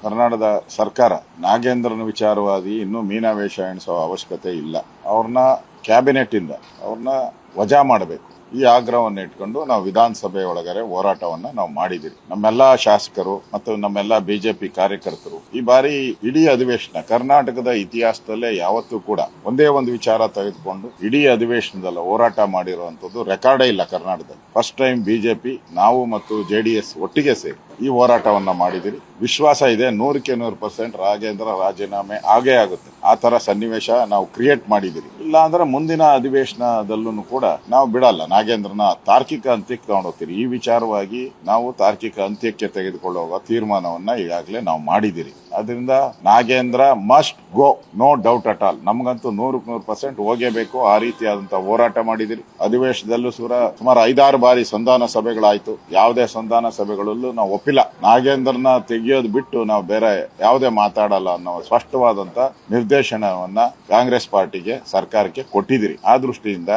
ಕರ್ನಾಟಕದ ಸರ್ಕಾರ ನಾಗೇಂದ್ರನ ವಿಚಾರವಾಗಿ ಇನ್ನೂ ಮೀನಾವೇಶ ಎಣಿಸುವ ಅವಶ್ಯಕತೆ ಇಲ್ಲ. ಅವ್ರನ್ನ ಕ್ಯಾಬಿನೆಟ್ ಇಂದ ಅವ್ರನ್ನ ವಜಾ ಮಾಡಬೇಕು. ಈ ಆಗ್ರಹವನ್ನು ಇಟ್ಕೊಂಡು ನಾವು ವಿಧಾನಸಭೆ ಒಳಗಡೆ ಹೋರಾಟವನ್ನ ನಾವು ಮಾಡಿದಿರಿ. ನಮ್ಮೆಲ್ಲಾ ಶಾಸಕರು ಮತ್ತು ನಮ್ಮೆಲ್ಲಾ ಬಿಜೆಪಿ ಕಾರ್ಯಕರ್ತರು ಈ ಬಾರಿ ಇಡೀ ಅಧಿವೇಶನ ಕರ್ನಾಟಕದ ಇತಿಹಾಸದಲ್ಲೇ ಯಾವತ್ತೂ ಕೂಡ ಒಂದೇ ಒಂದು ವಿಚಾರ ತೆಗೆದುಕೊಂಡು ಇಡೀ ಅಧಿವೇಶನದಲ್ಲ ಹೋರಾಟ ಮಾಡಿರುವಂತದ್ದು ರೆಕಾರ್ಡೇ ಇಲ್ಲ ಕರ್ನಾಟಕದಲ್ಲಿ. ಫಸ್ಟ್ ಟೈಮ್ ಬಿಜೆಪಿ ನಾವು ಮತ್ತು ಜೆಡಿಎಸ್ ಒಟ್ಟಿಗೆ ಸೇರಿ ಈ ಹೋರಾಟವನ್ನ ಮಾಡಿದಿರಿ. ವಿಶ್ವಾಸ ಇದೆ 100% ರಾಜೇಂದ್ರ ರಾಜೀನಾಮೆ ಆಗೇ ಆಗುತ್ತೆ. ಆ ತರ ಸನ್ನಿವೇಶ ನಾವು ಕ್ರಿಯೇಟ್ ಮಾಡಿದಿರಿ. ಇಲ್ಲ ಅಂದ್ರೆ ಮುಂದಿನ ಅಧಿವೇಶನದಲ್ಲೂ ಕೂಡ ನಾವು ಬಿಡಲ್ಲ. ನಾಗೇಂದ್ರನ ತಾರ್ಕಿಕ ಅಂತ್ಯಕ್ಕೆ ತಗೊಂಡೋಗ್ತೀರಿ. ಈ ವಿಚಾರವಾಗಿ ನಾವು ತಾರ್ಕಿಕ ಅಂತ್ಯಕ್ಕೆ ತೆಗೆದುಕೊಳ್ಳುವ ತೀರ್ಮಾನವನ್ನ ಈಗಾಗಲೇ ನಾವು ಮಾಡಿದಿರಿ. ಅದರಿಂದ Nagendra must go, no doubt at all. ನಮಗಂತೂ 100% ಹೋಗೇಬೇಕು. ಆ ರೀತಿಯಾದಂತಹ ಹೋರಾಟ ಮಾಡಿದಿರಿ. ಅಧಿವೇಶನದಲ್ಲೂ ಸುಮಾರು 5-6 ಬಾರಿ ಸಂಧಾನ ಸಭೆಗಳಾಯ್ತು. ಯಾವುದೇ ಸಂಧಾನ ಸಭೆಗಳಲ್ಲೂ ನಾವು ಒಪ್ಪಿಲ್ಲ. ನಾಗೇಂದ್ರನ ತೆಗೆಯೋದು ಬಿಟ್ಟು ನಾವು ಬೇರೆ ಯಾವುದೇ ಮಾತಾಡಲ್ಲ ಅನ್ನೋ ಸ್ಪಷ್ಟವಾದಂತ ನಿರ್ದೇಶನವನ್ನ ಕಾಂಗ್ರೆಸ್ ಪಾರ್ಟಿಗೆ ಸರ್ಕಾರಕ್ಕೆ ಕೊಟ್ಟಿದಿರಿ. ಆ ದೃಷ್ಟಿಯಿಂದ